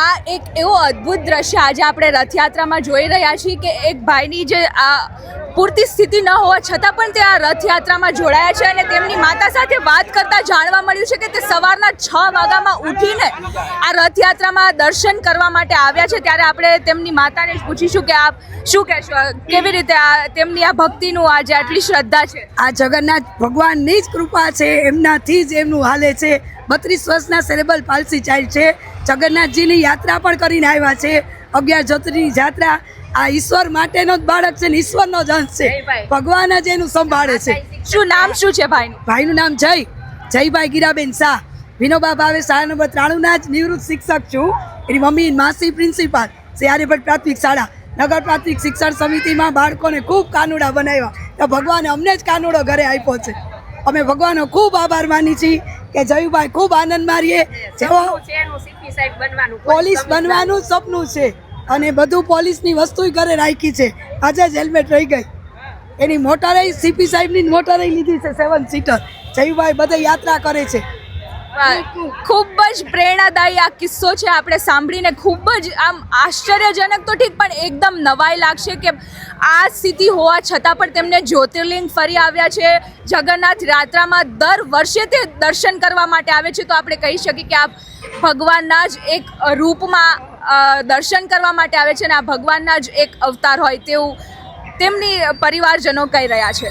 આ એક એવો અદ્ભુત દ્રશ્ય આજે આપણે રથયાત્રામાં જોઈ રહ્યા છીએ કે એક ભાઈની જે આ પૂરતી સ્થિતિ ન હોવા છતાં પણ તે આ રથયાત્રામાં જોડાયા છે અને તેમની માતા સાથે વાત કરતા જાણવા મળ્યું છે કે તે સવારના 6 વાગ્યામાં ઉઠીને આ રથયાત્રામાં દર્શન કરવા માટે આવ્યા છે। ત્યારે આપણે તેમની માતાને જ પૂછીશું કે આપ શું કહેશો, કેવી રીતે આ તેમની આ ભક્તિનું આજે આટલી શ્રદ્ધા છે? આ જગન્નાથ ભગવાનની જ કૃપા છે, એમનાથી જ એમનું હાલે છે। 32 વર્ષના સેરેબલ પાલ્સી ચાઇલ્ડ છે, જગન્નાથજીની યાત્રા પણ કરીને આવ્યા છે। 11 જ્યોતિર્લિંગની યાત્રા આ ઈશ્વર માટેનો જ બાળક છે ને ઈશ્વરનો જ અંશ છે, ભગવાન જ એનું સંભાળે છે। શું નામ શું છે ભાઈનું? ભાઈનું નામ જયભાઈ ગીરાબેન શાહ, વિનોબા ભાવે શાળા નંબર 93 ના જ નિવૃત્ત શિક્ષક છું। એની મમ્મી માસી પ્રિન્સિપાલ આર્યભટ્ટ પ્રાથમિક શાળા, નગર પ્રાથમિક શિક્ષણ સમિતિમાં બાળકોને ખૂબ કાનુડા બનાવ્યા, તો ભગવાને અમને જ કાનુડો ઘરે આપ્યો છે। અમે ભગવાનનો ખૂબ આભાર માની છીએ કે જયુભાઈ ખૂબ આનંદ મારીએ। જેવો પોલીસ બનવાનું સપનું છે અને બધું પોલીસની વસ્તુ ઘરે રાખી છે, આજે જ હેલ્મેટ રહી ગઈ, એની મોટરે સીપી સાહેબની મોટરે લીધી છે 7 સીટર। જયુભાઈ બધે યાત્રા કરે છે। ખૂબ જ પ્રેરણાદાયી આ કિસ્સો છે, આપણે સાંભળીને ખૂબ જ આમ આશ્ચર્યજનક તો ઠીક પણ એકદમ નવાઈ લાગશે કે આ સ્થિતિ હોવા છતાં પણ તેમને જ્યોતિર્લિંગ ફરી આવ્યા છે। જગન્નાથ યાત્રામાં દર વર્ષે તે દર્શન કરવા માટે આવે છે, તો આપણે કહી શકીએ કે આ ભગવાનના જ એક રૂપમાં દર્શન કરવા માટે આવે છે અને આ ભગવાનના જ એક અવતાર હોય તેવું તેમની પરિવારજનો કહી રહ્યા છે।